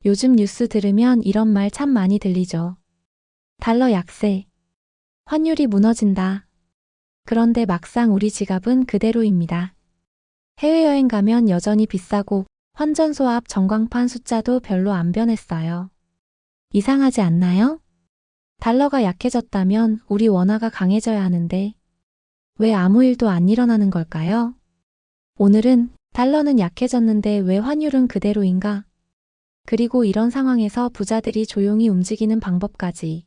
요즘 뉴스 들으면 이런 말 참 많이 들리죠. 달러 약세. 환율이 무너진다. 그런데 막상 우리 지갑은 그대로입니다. 해외여행 가면 여전히 비싸고 환전소 앞 전광판 숫자도 별로 안 변했어요. 이상하지 않나요? 달러가 약해졌다면 우리 원화가 강해져야 하는데 왜 아무 일도 안 일어나는 걸까요? 오늘은 달러는 약해졌는데 왜 환율은 그대로인가? 그리고 이런 상황에서 부자들이 조용히 움직이는 방법까지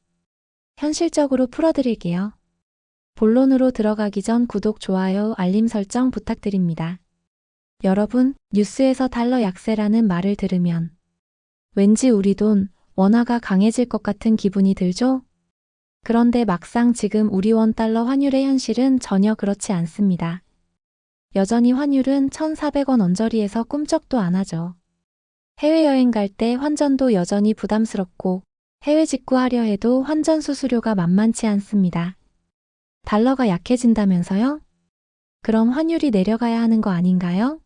현실적으로 풀어드릴게요. 본론으로 들어가기 전 구독, 좋아요, 알림 설정 부탁드립니다. 여러분, 뉴스에서 달러 약세라는 말을 들으면 왠지 우리 돈, 원화가 강해질 것 같은 기분이 들죠? 그런데 막상 지금 우리 원 달러 환율의 현실은 전혀 그렇지 않습니다. 여전히 환율은 1,400원 언저리에서 꿈쩍도 안 하죠. 해외여행 갈 때 환전도 여전히 부담스럽고 해외 직구하려 해도 환전 수수료가 만만치 않습니다. 달러가 약해진다면서요? 그럼 환율이 내려가야 하는 거 아닌가요?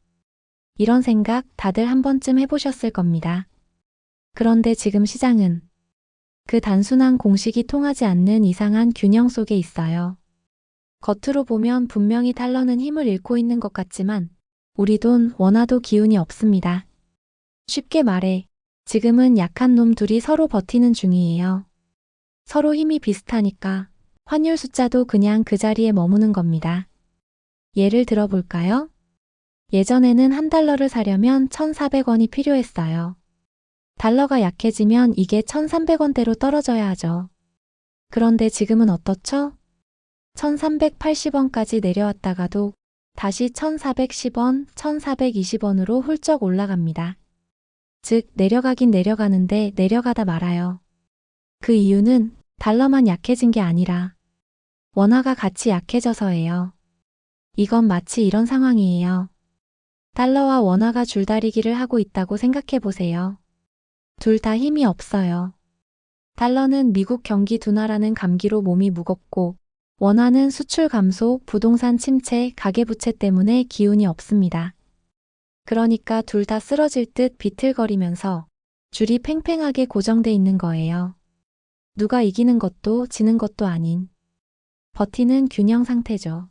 이런 생각 다들 한 번쯤 해보셨을 겁니다. 그런데 지금 시장은 그 단순한 공식이 통하지 않는 이상한 균형 속에 있어요. 겉으로 보면 분명히 달러는 힘을 잃고 있는 것 같지만 우리 돈, 원화도 기운이 없습니다. 쉽게 말해 지금은 약한 놈 둘이 서로 버티는 중이에요. 서로 힘이 비슷하니까 환율 숫자도 그냥 그 자리에 머무는 겁니다. 예를 들어볼까요? 예전에는 한 달러를 사려면 1,400원이 필요했어요. 달러가 약해지면 이게 1,300원대로 떨어져야 하죠. 그런데 지금은 어떻죠? 1,380원까지 내려왔다가도 다시 1,410원, 1,420원으로 훌쩍 올라갑니다. 즉, 내려가긴 내려가는데 내려가다 말아요. 그 이유는 달러만 약해진 게 아니라 원화가 같이 약해져서예요. 이건 마치 이런 상황이에요. 달러와 원화가 줄다리기를 하고 있다고 생각해 보세요. 둘 다 힘이 없어요. 달러는 미국 경기 둔화라는 감기로 몸이 무겁고 원화는 수출 감소, 부동산 침체, 가계부채 때문에 기운이 없습니다. 그러니까 둘 다 쓰러질 듯 비틀거리면서 줄이 팽팽하게 고정돼 있는 거예요. 누가 이기는 것도 지는 것도 아닌 버티는 균형 상태죠.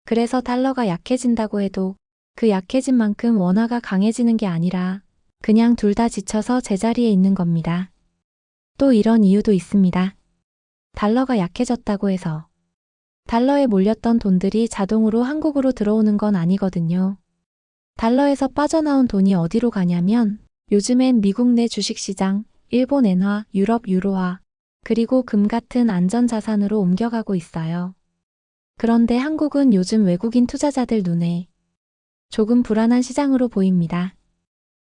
그래서 달러가 약해진다고 해도 그 약해진 만큼 원화가 강해지는 게 아니라 그냥 둘 다 지쳐서 제자리에 있는 겁니다. 또 이런 이유도 있습니다. 달러가 약해졌다고 해서 달러에 몰렸던 돈들이 자동으로 한국으로 들어오는 건 아니거든요. 달러에서 빠져나온 돈이 어디로 가냐면 요즘엔 미국 내 주식시장, 일본 엔화, 유럽 유로화, 그리고 금 같은 안전자산으로 옮겨가고 있어요. 그런데 한국은 요즘 외국인 투자자들 눈에 조금 불안한 시장으로 보입니다.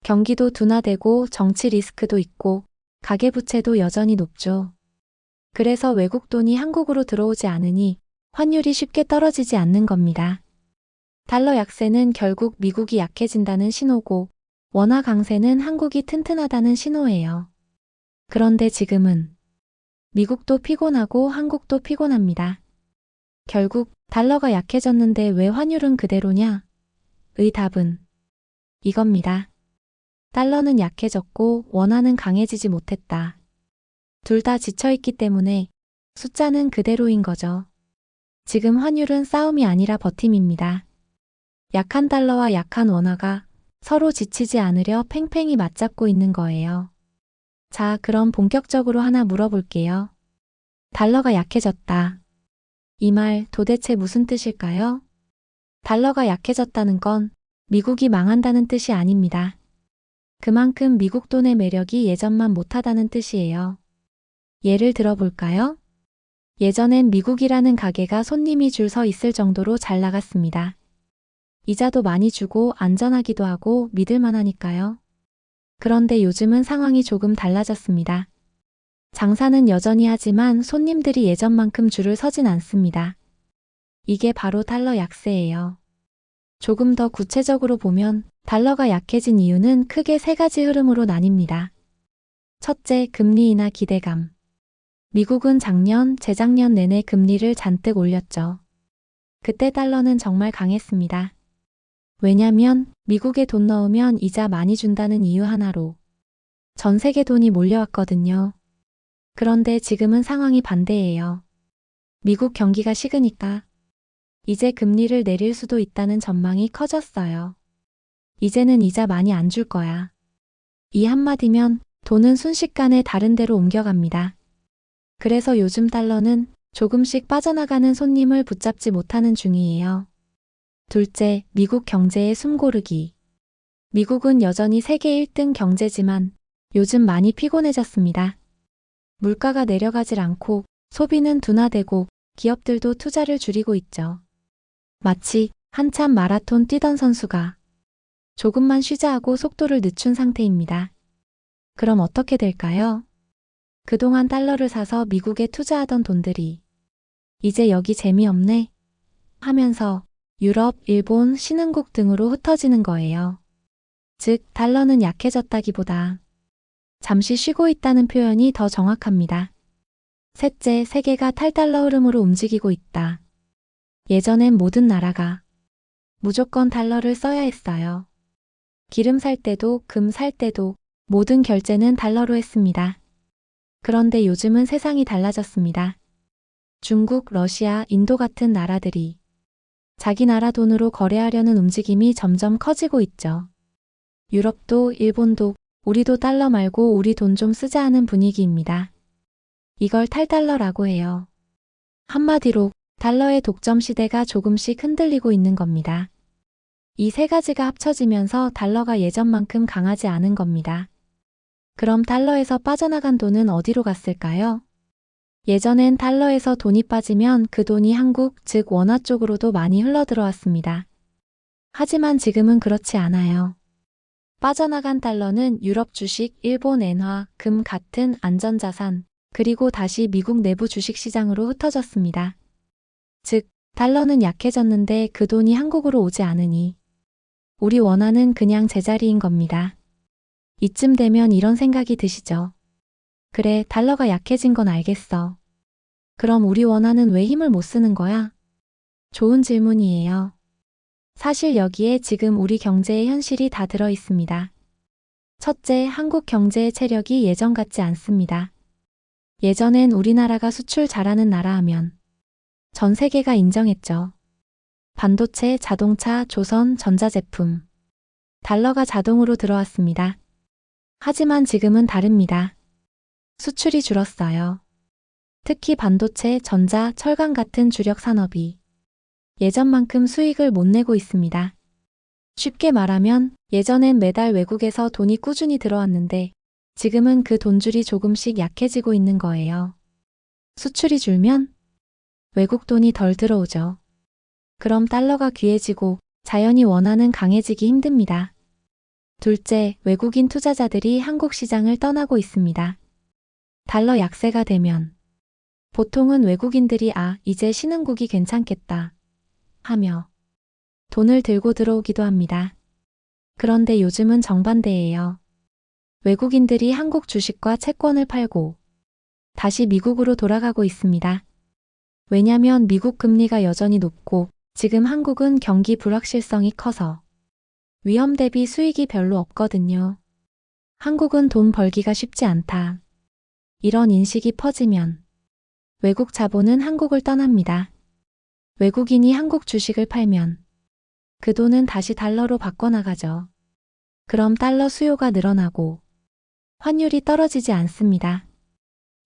경기도 둔화되고 정치 리스크도 있고 가계부채도 여전히 높죠. 그래서 외국 돈이 한국으로 들어오지 않으니 환율이 쉽게 떨어지지 않는 겁니다. 달러 약세는 결국 미국이 약해진다는 신호고 원화 강세는 한국이 튼튼하다는 신호예요. 그런데 지금은 미국도 피곤하고 한국도 피곤합니다. 결국 달러가 약해졌는데 왜 환율은 그대로냐? 의 답은 이겁니다. 달러는 약해졌고 원화는 강해지지 못했다. 둘 다 지쳐있기 때문에 숫자는 그대로인 거죠. 지금 환율은 싸움이 아니라 버팀입니다. 약한 달러와 약한 원화가 서로 지치지 않으려 팽팽히 맞잡고 있는 거예요. 자, 그럼 본격적으로 하나 물어볼게요. 달러가 약해졌다. 이 말 도대체 무슨 뜻일까요? 달러가 약해졌다는 건 미국이 망한다는 뜻이 아닙니다. 그만큼 미국 돈의 매력이 예전만 못하다는 뜻이에요. 예를 들어볼까요? 예전엔 미국이라는 가게가 손님이 줄 서 있을 정도로 잘 나갔습니다. 이자도 많이 주고 안전하기도 하고 믿을만하니까요. 그런데 요즘은 상황이 조금 달라졌습니다. 장사는 여전히 하지만 손님들이 예전만큼 줄을 서진 않습니다. 이게 바로 달러 약세예요. 조금 더 구체적으로 보면 달러가 약해진 이유는 크게 세 가지 흐름으로 나뉩니다. 첫째, 금리 인하 기대감. 미국은 작년, 재작년 내내 금리를 잔뜩 올렸죠. 그때 달러는 정말 강했습니다. 왜냐면 미국에 돈 넣으면 이자 많이 준다는 이유 하나로 전 세계 돈이 몰려왔거든요. 그런데 지금은 상황이 반대예요. 미국 경기가 식으니까 이제 금리를 내릴 수도 있다는 전망이 커졌어요. 이제는 이자 많이 안 줄 거야. 이 한마디면 돈은 순식간에 다른 데로 옮겨갑니다. 그래서 요즘 달러는 조금씩 빠져나가는 손님을 붙잡지 못하는 중이에요. 둘째, 미국 경제의 숨고르기. 미국은 여전히 세계 1등 경제지만 요즘 많이 피곤해졌습니다. 물가가 내려가질 않고 소비는 둔화되고 기업들도 투자를 줄이고 있죠. 마치 한참 마라톤 뛰던 선수가 조금만 쉬자 하고 속도를 늦춘 상태입니다. 그럼 어떻게 될까요? 그동안 달러를 사서 미국에 투자하던 돈들이 이제 여기 재미없네 하면서 유럽, 일본, 신흥국 등으로 흩어지는 거예요. 즉, 달러는 약해졌다기보다 잠시 쉬고 있다는 표현이 더 정확합니다. 셋째, 세계가 탈달러 흐름으로 움직이고 있다. 예전엔 모든 나라가 무조건 달러를 써야 했어요. 기름 살 때도 금 살 때도 모든 결제는 달러로 했습니다. 그런데 요즘은 세상이 달라졌습니다. 중국, 러시아, 인도 같은 나라들이 자기 나라 돈으로 거래하려는 움직임이 점점 커지고 있죠. 유럽도 일본도 우리도 달러 말고 우리 돈 좀 쓰자 하는 분위기입니다. 이걸 탈달러라고 해요. 한마디로 달러의 독점 시대가 조금씩 흔들리고 있는 겁니다. 이 세 가지가 합쳐지면서 달러가 예전만큼 강하지 않은 겁니다. 그럼 달러에서 빠져나간 돈은 어디로 갔을까요? 예전엔 달러에서 돈이 빠지면 그 돈이 한국, 즉 원화 쪽으로도 많이 흘러들어왔습니다. 하지만 지금은 그렇지 않아요. 빠져나간 달러는 유럽 주식, 일본 엔화, 금 같은 안전자산, 그리고 다시 미국 내부 주식시장으로 흩어졌습니다. 즉, 달러는 약해졌는데 그 돈이 한국으로 오지 않으니 우리 원화는 그냥 제자리인 겁니다. 이쯤 되면 이런 생각이 드시죠? 그래, 달러가 약해진 건 알겠어. 그럼 우리 원화는 왜 힘을 못 쓰는 거야? 좋은 질문이에요. 사실 여기에 지금 우리 경제의 현실이 다 들어 있습니다. 첫째, 한국 경제의 체력이 예전 같지 않습니다. 예전엔 우리나라가 수출 잘하는 나라 하면 전 세계가 인정했죠. 반도체, 자동차, 조선, 전자제품. 달러가 자동으로 들어왔습니다. 하지만 지금은 다릅니다. 수출이 줄었어요. 특히 반도체, 전자, 철강 같은 주력 산업이 예전만큼 수익을 못 내고 있습니다. 쉽게 말하면 예전엔 매달 외국에서 돈이 꾸준히 들어왔는데 지금은 그 돈줄이 조금씩 약해지고 있는 거예요. 수출이 줄면 외국 돈이 덜 들어오죠. 그럼 달러가 귀해지고 자연히 원화는 강해지기 힘듭니다. 둘째, 외국인 투자자들이 한국 시장을 떠나고 있습니다. 달러 약세가 되면 보통은 외국인들이 이제 신흥국이 괜찮겠다 하며 돈을 들고 들어오기도 합니다. 그런데 요즘은 정반대예요. 외국인들이 한국 주식과 채권을 팔고 다시 미국으로 돌아가고 있습니다. 왜냐면 미국 금리가 여전히 높고 지금 한국은 경기 불확실성이 커서 위험 대비 수익이 별로 없거든요. 한국은 돈 벌기가 쉽지 않다. 이런 인식이 퍼지면 외국 자본은 한국을 떠납니다. 외국인이 한국 주식을 팔면 그 돈은 다시 달러로 바꿔나가죠. 그럼 달러 수요가 늘어나고 환율이 떨어지지 않습니다.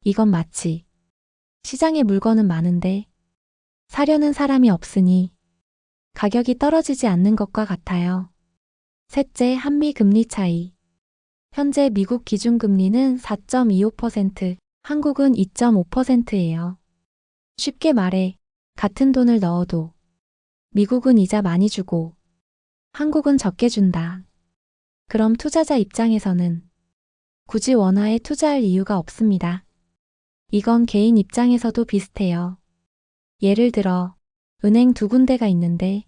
이건 마치 시장에 물건은 많은데 사려는 사람이 없으니 가격이 떨어지지 않는 것과 같아요. 셋째, 한미 금리 차이. 현재 미국 기준금리는 4.25%, 한국은 2.5%예요. 쉽게 말해 같은 돈을 넣어도 미국은 이자 많이 주고 한국은 적게 준다. 그럼 투자자 입장에서는 굳이 원화에 투자할 이유가 없습니다. 이건 개인 입장에서도 비슷해요. 예를 들어 은행 두 군데가 있는데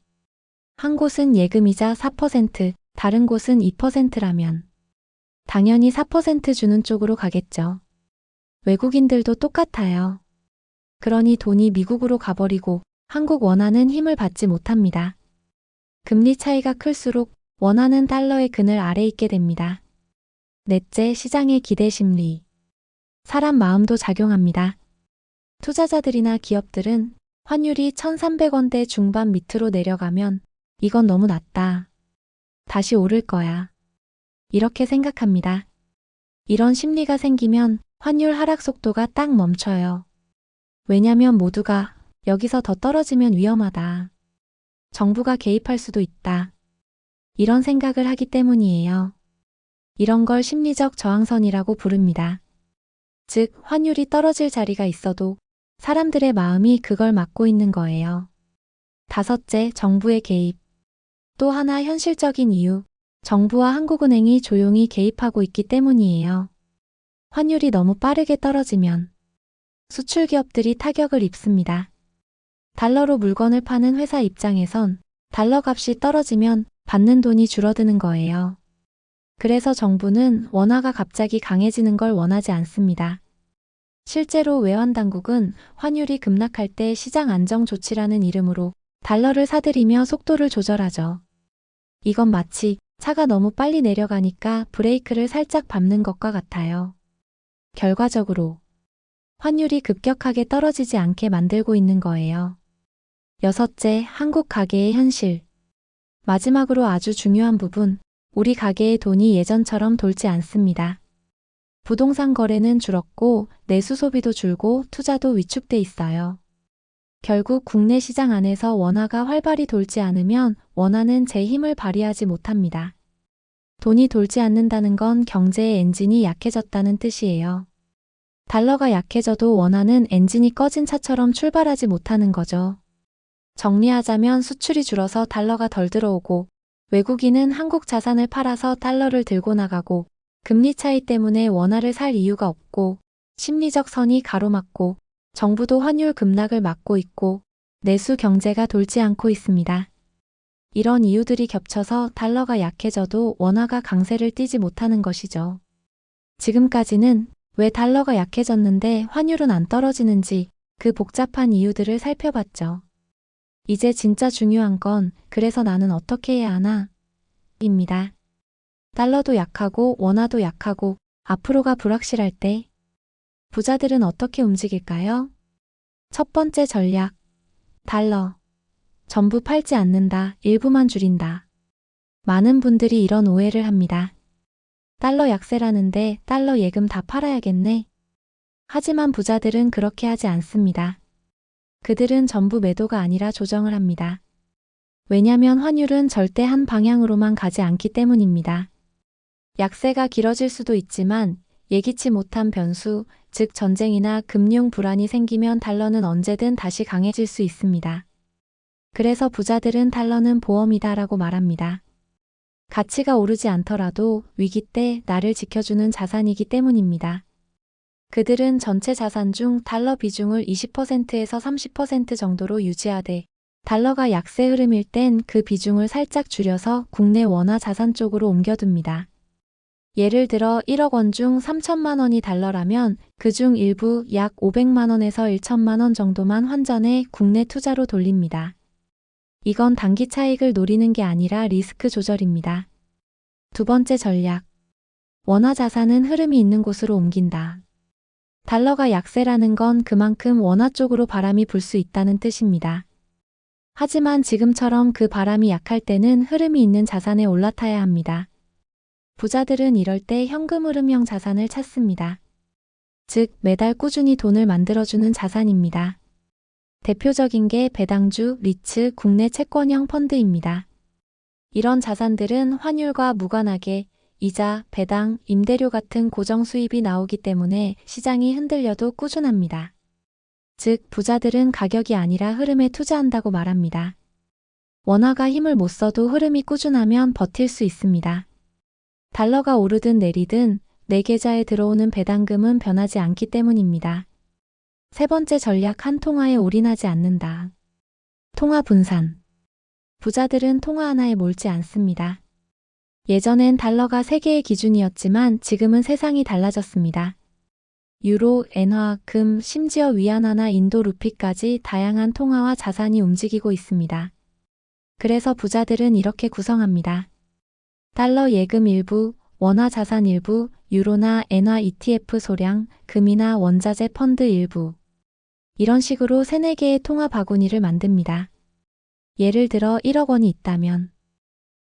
한 곳은 예금이자 4%, 다른 곳은 2%라면 당연히 4% 주는 쪽으로 가겠죠. 외국인들도 똑같아요. 그러니 돈이 미국으로 가버리고 한국 원화는 힘을 받지 못합니다. 금리 차이가 클수록 원화는 달러의 그늘 아래 있게 됩니다. 넷째, 시장의 기대 심리. 사람 마음도 작용합니다. 투자자들이나 기업들은 환율이 1,300원대 중반 밑으로 내려가면 이건 너무 낮다. 다시 오를 거야. 이렇게 생각합니다. 이런 심리가 생기면 환율 하락 속도가 딱 멈춰요. 왜냐면 모두가 여기서 더 떨어지면 위험하다. 정부가 개입할 수도 있다. 이런 생각을 하기 때문이에요. 이런 걸 심리적 저항선이라고 부릅니다. 즉, 환율이 떨어질 자리가 있어도 사람들의 마음이 그걸 막고 있는 거예요. 다섯째, 정부의 개입. 또 하나 현실적인 이유, 정부와 한국은행이 조용히 개입하고 있기 때문이에요. 환율이 너무 빠르게 떨어지면 수출 기업들이 타격을 입습니다. 달러로 물건을 파는 회사 입장에선 달러 값이 떨어지면 받는 돈이 줄어드는 거예요. 그래서 정부는 원화가 갑자기 강해지는 걸 원하지 않습니다. 실제로 외환당국은 환율이 급락할 때 시장 안정 조치라는 이름으로 달러를 사들이며 속도를 조절하죠. 이건 마치 차가 너무 빨리 내려가니까 브레이크를 살짝 밟는 것과 같아요. 결과적으로 환율이 급격하게 떨어지지 않게 만들고 있는 거예요. 여섯째, 한국 가계의 현실. 마지막으로 아주 중요한 부분, 우리 가계의 돈이 예전처럼 돌지 않습니다. 부동산 거래는 줄었고 내수 소비도 줄고 투자도 위축돼 있어요. 결국 국내 시장 안에서 원화가 활발히 돌지 않으면 원화는 제 힘을 발휘하지 못합니다. 돈이 돌지 않는다는 건 경제의 엔진이 약해졌다는 뜻이에요. 달러가 약해져도 원화는 엔진이 꺼진 차처럼 출발하지 못하는 거죠. 정리하자면 수출이 줄어서 달러가 덜 들어오고 외국인은 한국 자산을 팔아서 달러를 들고 나가고 금리 차이 때문에 원화를 살 이유가 없고 심리적 선이 가로막고 정부도 환율 급락을 막고 있고 내수 경제가 돌지 않고 있습니다. 이런 이유들이 겹쳐서 달러가 약해져도 원화가 강세를 띠지 못하는 것이죠. 지금까지는 왜 달러가 약해졌는데 환율은 안 떨어지는지 그 복잡한 이유들을 살펴봤죠. 이제 진짜 중요한 건 그래서 나는 어떻게 해야 하나? 입니다. 달러도 약하고 원화도 약하고 앞으로가 불확실할 때 부자들은 어떻게 움직일까요? 첫 번째 전략. 달러. 전부 팔지 않는다. 일부만 줄인다. 많은 분들이 이런 오해를 합니다. 달러 약세라는데 달러 예금 다 팔아야겠네. 하지만 부자들은 그렇게 하지 않습니다. 그들은 전부 매도가 아니라 조정을 합니다. 왜냐면 환율은 절대 한 방향으로만 가지 않기 때문입니다. 약세가 길어질 수도 있지만 예기치 못한 변수, 즉 전쟁이나 금융 불안이 생기면 달러는 언제든 다시 강해질 수 있습니다. 그래서 부자들은 달러는 보험이다라고 말합니다. 가치가 오르지 않더라도 위기 때 나를 지켜주는 자산이기 때문입니다. 그들은 전체 자산 중 달러 비중을 20%에서 30% 정도로 유지하되 달러가 약세 흐름일 땐 그 비중을 살짝 줄여서 국내 원화 자산 쪽으로 옮겨둡니다. 예를 들어 1억 원 중 3천만 원이 달러라면 그중 일부 약 500만 원에서 1천만 원 정도만 환전해 국내 투자로 돌립니다. 이건 단기 차익을 노리는 게 아니라 리스크 조절입니다. 두 번째 전략. 원화 자산은 흐름이 있는 곳으로 옮긴다. 달러가 약세라는 건 그만큼 원화 쪽으로 바람이 불 수 있다는 뜻입니다. 하지만 지금처럼 그 바람이 약할 때는 흐름이 있는 자산에 올라타야 합니다. 부자들은 이럴 때 현금 흐름형 자산을 찾습니다. 즉, 매달 꾸준히 돈을 만들어주는 자산입니다. 대표적인 게 배당주, 리츠, 국내 채권형 펀드입니다. 이런 자산들은 환율과 무관하게 이자, 배당, 임대료 같은 고정 수입이 나오기 때문에 시장이 흔들려도 꾸준합니다. 즉, 부자들은 가격이 아니라 흐름에 투자한다고 말합니다. 원화가 힘을 못 써도 흐름이 꾸준하면 버틸 수 있습니다. 달러가 오르든 내리든 내 계좌에 들어오는 배당금은 변하지 않기 때문입니다. 세 번째 전략, 한 통화에 올인하지 않는다. 통화 분산. 부자들은 통화 하나에 몰지 않습니다. 예전엔 달러가 세계의 기준이었지만 지금은 세상이 달라졌습니다. 유로, 엔화, 금, 심지어 위안화나 인도 루피까지 다양한 통화와 자산이 움직이고 있습니다. 그래서 부자들은 이렇게 구성합니다. 달러 예금 일부, 원화 자산 일부, 유로나 엔화 ETF 소량, 금이나 원자재 펀드 일부. 이런 식으로 3, 4개의 통화 바구니를 만듭니다. 예를 들어 1억 원이 있다면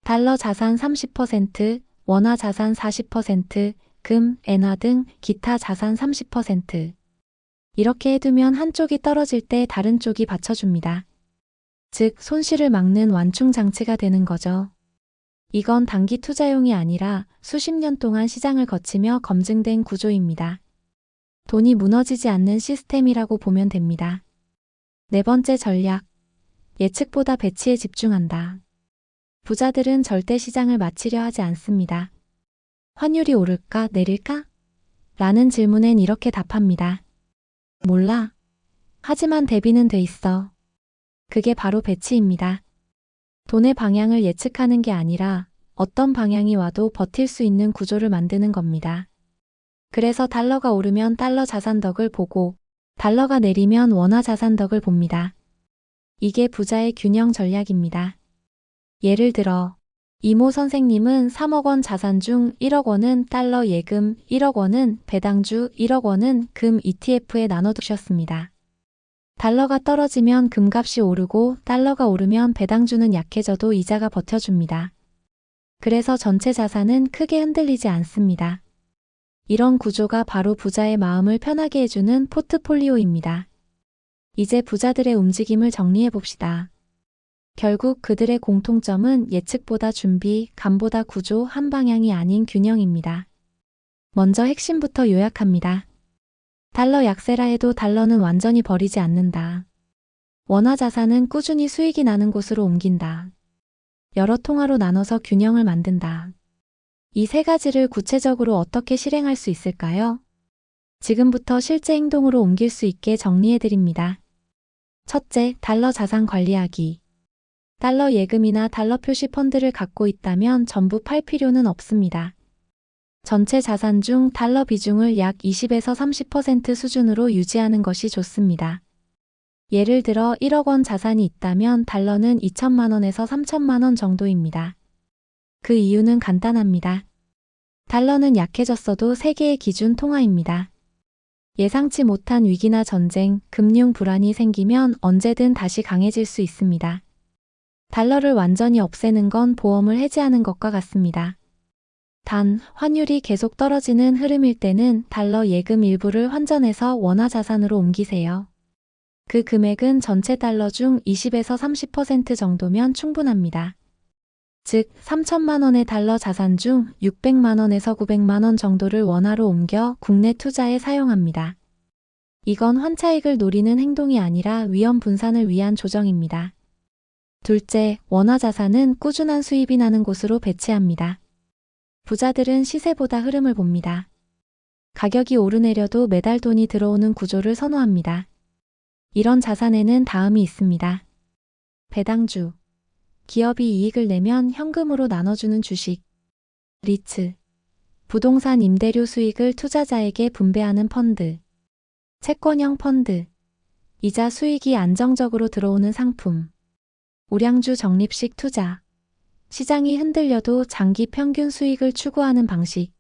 달러 자산 30%, 원화 자산 40%, 금, 엔화 등 기타 자산 30%. 이렇게 해두면 한쪽이 떨어질 때 다른 쪽이 받쳐줍니다. 즉, 손실을 막는 완충 장치가 되는 거죠. 이건 단기 투자용이 아니라 수십 년 동안 시장을 거치며 검증된 구조입니다. 돈이 무너지지 않는 시스템이라고 보면 됩니다. 4번째 전략. 예측보다 배치에 집중한다. 부자들은 절대 시장을 맞히려 하지 않습니다. 환율이 오를까 내릴까? 라는 질문엔 이렇게 답합니다. 몰라. 하지만 대비는 돼 있어. 그게 바로 배치입니다. 돈의 방향을 예측하는 게 아니라 어떤 방향이 와도 버틸 수 있는 구조를 만드는 겁니다. 그래서 달러가 오르면 달러 자산덕을 보고 달러가 내리면 원화 자산덕을 봅니다. 이게 부자의 균형 전략입니다. 예를 들어 이모 선생님은 3억 원 자산 중 1억 원은 달러 예금, 1억 원은 배당주, 1억 원은 금 ETF에 나눠두셨습니다. 달러가 떨어지면 금값이 오르고 달러가 오르면 배당주는 약해져도 이자가 버텨줍니다. 그래서 전체 자산은 크게 흔들리지 않습니다. 이런 구조가 바로 부자의 마음을 편하게 해주는 포트폴리오입니다. 이제 부자들의 움직임을 정리해 봅시다. 결국 그들의 공통점은 예측보다 준비, 감보다 구조, 한 방향이 아닌 균형입니다. 먼저 핵심부터 요약합니다. 달러 약세라 해도 달러는 완전히 버리지 않는다. 원화 자산은 꾸준히 수익이 나는 곳으로 옮긴다. 여러 통화로 나눠서 균형을 만든다. 이 3가지를 구체적으로 어떻게 실행할 수 있을까요? 지금부터 실제 행동으로 옮길 수 있게 정리해드립니다. 첫째, 달러 자산 관리하기. 달러 예금이나 달러 표시 펀드를 갖고 있다면 전부 팔 필요는 없습니다. 전체 자산 중 달러 비중을 약 20에서 30% 수준으로 유지하는 것이 좋습니다. 예를 들어 1억 원 자산이 있다면 달러는 2천만 원에서 3천만 원 정도입니다. 그 이유는 간단합니다. 달러는 약해졌어도 세계의 기준 통화입니다. 예상치 못한 위기나 전쟁, 금융 불안이 생기면 언제든 다시 강해질 수 있습니다. 달러를 완전히 없애는 건 보험을 해지하는 것과 같습니다. 단, 환율이 계속 떨어지는 흐름일 때는 달러 예금 일부를 환전해서 원화 자산으로 옮기세요. 그 금액은 전체 달러 중 20에서 30% 정도면 충분합니다. 즉, 3천만 원의 달러 자산 중 600만 원에서 900만 원 정도를 원화로 옮겨 국내 투자에 사용합니다. 이건 환차익을 노리는 행동이 아니라 위험 분산을 위한 조정입니다. 둘째, 원화 자산은 꾸준한 수입이 나는 곳으로 배치합니다. 부자들은 시세보다 흐름을 봅니다. 가격이 오르내려도 매달 돈이 들어오는 구조를 선호합니다. 이런 자산에는 다음이 있습니다. 배당주. 기업이 이익을 내면 현금으로 나눠주는 주식. 리츠. 부동산 임대료 수익을 투자자에게 분배하는 펀드. 채권형 펀드. 이자 수익이 안정적으로 들어오는 상품. 우량주 적립식 투자. 시장이 흔들려도 장기 평균 수익을 추구하는 방식.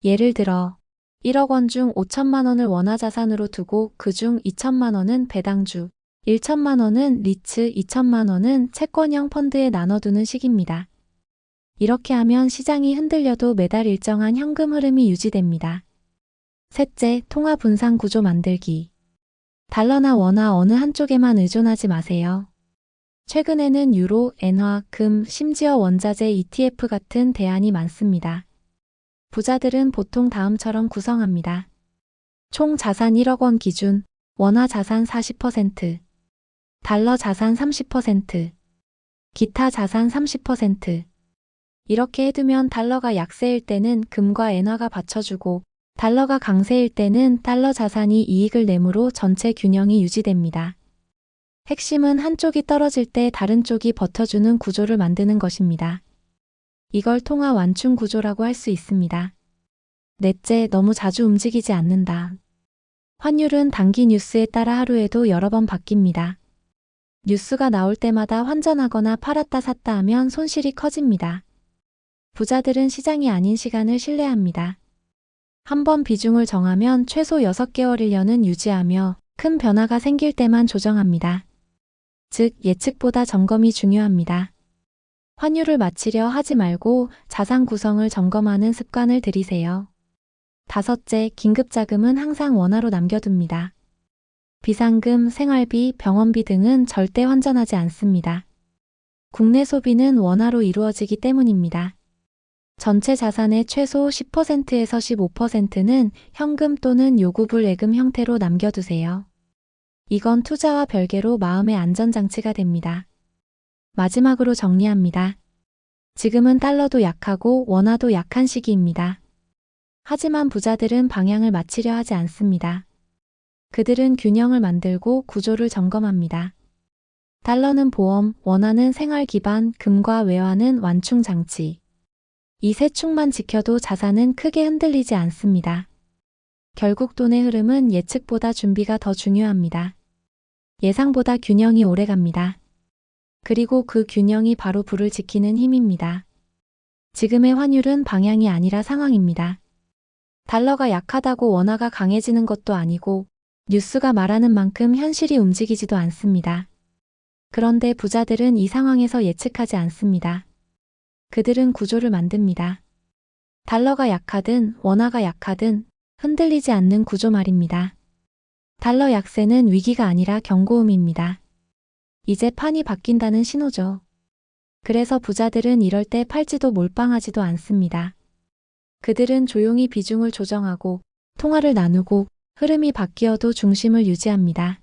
예를 들어 1억 원 중 5천만 원을 원화 자산으로 두고 그중 2천만 원은 배당주, 1천만 원은 리츠, 2천만 원은 채권형 펀드에 나눠두는 식입니다. 이렇게 하면 시장이 흔들려도 매달 일정한 현금 흐름이 유지됩니다. 셋째, 통화 분산 구조 만들기. 달러나 원화 어느 한쪽에만 의존하지 마세요. 최근에는 유로, 엔화, 금, 심지어 원자재 ETF 같은 대안이 많습니다. 부자들은 보통 다음처럼 구성합니다. 총 자산 1억 원 기준, 원화 자산 40%, 달러 자산 30%, 기타 자산 30%. 이렇게 해두면 달러가 약세일 때는 금과 엔화가 받쳐주고 달러가 강세일 때는 달러 자산이 이익을 내므로 전체 균형이 유지됩니다. 핵심은 한쪽이 떨어질 때 다른 쪽이 버텨주는 구조를 만드는 것입니다. 이걸 통화 완충 구조라고 할 수 있습니다. 넷째, 너무 자주 움직이지 않는다. 환율은 단기 뉴스에 따라 하루에도 여러 번 바뀝니다. 뉴스가 나올 때마다 환전하거나 팔았다 샀다 하면 손실이 커집니다. 부자들은 시장이 아닌 시간을 신뢰합니다. 한번 비중을 정하면 최소 6개월 1년은 유지하며 큰 변화가 생길 때만 조정합니다. 즉, 예측보다 점검이 중요합니다. 환율을 맞추려 하지 말고 자산 구성을 점검하는 습관을 들이세요. 다섯째, 긴급자금은 항상 원화로 남겨둡니다. 비상금, 생활비, 병원비 등은 절대 환전하지 않습니다. 국내 소비는 원화로 이루어지기 때문입니다. 전체 자산의 최소 10%에서 15%는 현금 또는 요구불 예금 형태로 남겨두세요. 이건 투자와 별개로 마음의 안전장치가 됩니다. 마지막으로 정리합니다. 지금은 달러도 약하고 원화도 약한 시기입니다. 하지만 부자들은 방향을 맞추려 하지 않습니다. 그들은 균형을 만들고 구조를 점검합니다. 달러는 보험, 원화는 생활 기반, 금과 외화는 완충 장치. 이 세 축만 지켜도 자산은 크게 흔들리지 않습니다. 결국 돈의 흐름은 예측보다 준비가 더 중요합니다. 예상보다 균형이 오래갑니다. 그리고 그 균형이 바로 부를 지키는 힘입니다. 지금의 환율은 방향이 아니라 상황입니다. 달러가 약하다고 원화가 강해지는 것도 아니고 뉴스가 말하는 만큼 현실이 움직이지도 않습니다. 그런데 부자들은 이 상황에서 예측하지 않습니다. 그들은 구조를 만듭니다. 달러가 약하든 원화가 약하든 흔들리지 않는 구조 말입니다. 달러 약세는 위기가 아니라 경고음입니다. 이제 판이 바뀐다는 신호죠. 그래서 부자들은 이럴 때 팔지도 몰빵하지도 않습니다. 그들은 조용히 비중을 조정하고 통화를 나누고 흐름이 바뀌어도 중심을 유지합니다.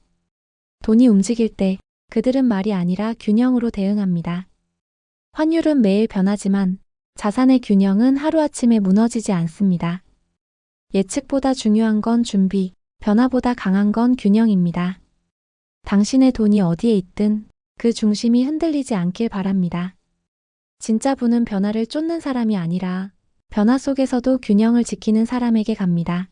돈이 움직일 때 그들은 말이 아니라 균형으로 대응합니다. 환율은 매일 변하지만 자산의 균형은 하루아침에 무너지지 않습니다. 예측보다 중요한 건 준비, 변화보다 강한 건 균형입니다. 당신의 돈이 어디에 있든 그 중심이 흔들리지 않길 바랍니다. 진짜 부는 변화를 쫓는 사람이 아니라 변화 속에서도 균형을 지키는 사람에게 갑니다.